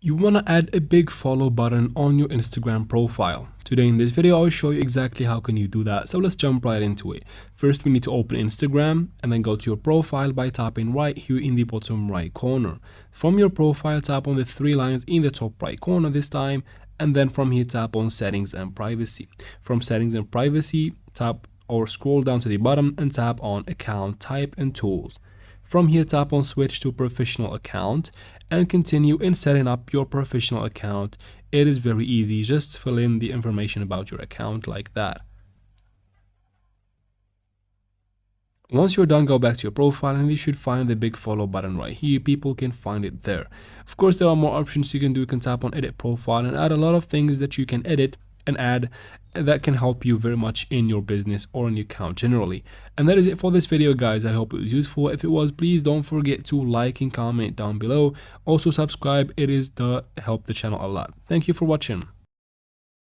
You want to add a big follow button on your Instagram profile. Today in this video, I'll show you exactly how can you do that. So let's jump right into it. First, we need to open Instagram and then go to your profile by tapping right here in the bottom right corner. From your profile, tap on the three lines in the top right corner this time, and then from here, tap on settings and privacy. From settings and privacy, tap or scroll down to the bottom and tap on account type and tools. From here, tap on switch to professional account and continue in setting up your professional account. It is very easy. Just fill in the information about your account like that. Once you're done, go back to your profile and you should find the big follow button right here. People can find it there. Of course, there are more options you can do. You can tap on edit profile and add a lot of things that you can edit and add that can help you very much in your business or in your account generally. And that is it for this video, guys. I hope it was useful. If it was, please don't forget to like and comment down below. Also subscribe. It is help the channel a lot. Thank you for watching.